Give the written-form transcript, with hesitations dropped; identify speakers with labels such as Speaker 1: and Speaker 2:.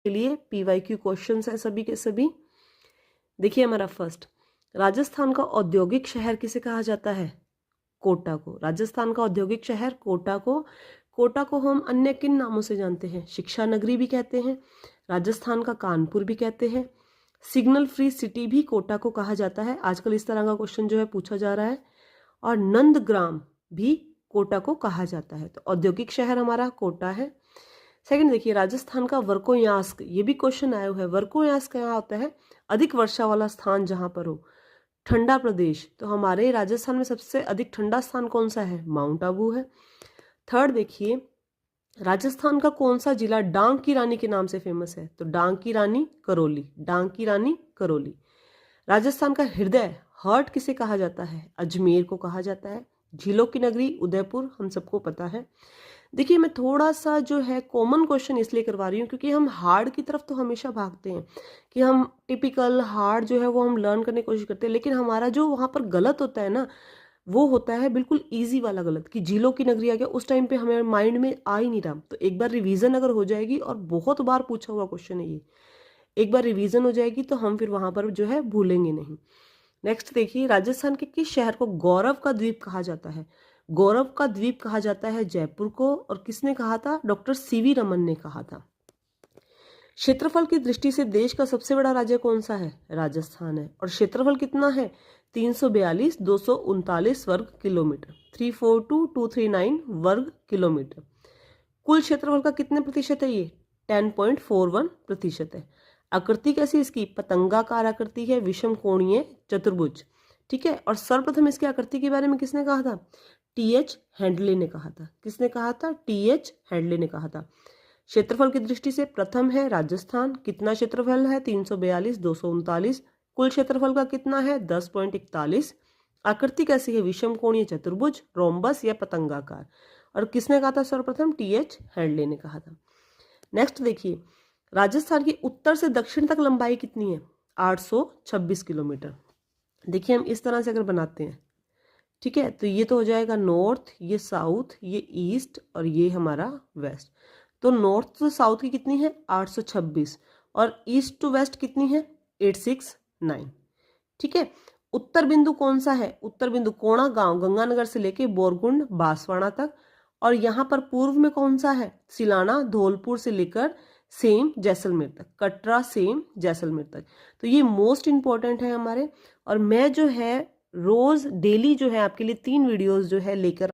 Speaker 1: के लिए PYQ questions है सभी के सभी। देखिए हमारा फर्स्ट, राजस्थान का औद्योगिक शहर किसे कहा जाता है? कोटा को। राजस्थान का औद्योगिक शहर कोटा को। कोटा को हम अन्य किन नामों से जानते हैं? शिक्षा नगरी भी कहते हैं, राजस्थान का कानपुर भी कहते हैं, सिग्नल फ्री सिटी भी कोटा को कहा जाता है। आजकल इस तरह का क्वेश्चन जो है पूछा जा रहा है। और नंदग्राम भी कोटा को कहा जाता है। तो औद्योगिक शहर हमारा कोटा है। सेकंड देखिए, राजस्थान का वर्कोयांस्क, ये भी क्वेश्चन आया हुआ है। वर्कोयांस्क क्या होता है? अधिक वर्षा वाला स्थान जहां पर हो, ठंडा प्रदेश। तो हमारे राजस्थान में सबसे अधिक ठंडा स्थान कौन सा है? माउंट आबू है। थर्ड देखिए, राजस्थान का कौन सा जिला डांग की रानी के नाम से फेमस है? तो डांग की रानी करौली। डांग की रानी करौली। राजस्थान का हृदय, हार्ट, किसे कहा जाता है? अजमेर को कहा जाता है। झीलों की नगरी उदयपुर, हम सबको पता है। देखिए मैं थोड़ा सा जो है कॉमन क्वेश्चन इसलिए करवा रही हूँ क्योंकि हम हार्ड की तरफ तो हमेशा भागते हैं कि हम टिपिकल हार्ड जो है वो हम लर्न करने की कोशिश करते हैं, लेकिन हमारा जो वहाँ पर गलत होता है ना, वो होता है बिल्कुल इजी वाला गलत, कि झीलों की नगरी आ गया, उस टाइम पे हमें माइंड में आ ही नहीं रहा। तो एक बार रिवीजन अगर हो जाएगी, और बहुत बार पूछा हुआ क्वेश्चन है ये, एक बार रिवीजन हो जाएगी तो हम फिर वहां पर जो है भूलेंगे नहीं। नेक्स्ट देखिए, राजस्थान के किस शहर को गौरव का द्वीप कहा जाता है? गौरव का द्वीप कहा जाता है जयपुर को। और किसने कहा था? डॉक्टर CV रमन ने कहा था। क्षेत्रफल की दृष्टि से देश का सबसे बड़ा राज्य कौन सा है? राजस्थान है। और क्षेत्रफल कितना है? 342,239 वर्ग किलोमीटर, 342,239 वर्ग किलोमीटर। कुल क्षेत्रफल का कितने प्रतिशत है? ये 10.41% है। आकृति कैसी इसकी? पतंगाकार आकृति है, विषम कोणीय चतुर्भुज। ठीक है। और सर्वप्रथम इसकी आकृति के बारे में किसने कहा था? TH हैंडले ने कहा था। किसने कहा था? TH हैंडले ने कहा था। क्षेत्रफल की दृष्टि से प्रथम है राजस्थान। कितना क्षेत्रफल है? 342,239। कुल क्षेत्रफल का कितना है? 10.41। आकृति कैसी है? विषम कोणीय चतुर्भुज, रोम्बस या पतंगाकार। और किसने कहा था सर्वप्रथम? TH हैंडले ने कहा था। नेक्स्ट देखिए, राजस्थान की उत्तर से दक्षिण तक लंबाई कितनी है? 826 किलोमीटर। देखिए हम इस तरह से अगर बनाते हैं, ठीक है, तो ये तो हो जाएगा नॉर्थ, ये साउथ, ये ईस्ट और ये हमारा वेस्ट। तो नॉर्थ टू साउथ की कितनी है? 826। और ईस्ट टू वेस्ट कितनी है? 869। ठीक है। उत्तर बिंदु कौन सा है? उत्तर बिंदु कोणा गांव, गंगानगर से लेके बोरगुंड बांसवाड़ा तक। और यहाँ पर पूर्व में कौन सा है? सिलाना, धौलपुर से लेकर सेम जैसलमेर तक, कटरा सेम जैसलमेर तक। तो ये मोस्ट इंपॉर्टेंट है हमारे। और मैं जो है रोज डेली जो है आपके लिए 3 वीडियोस जो है लेकर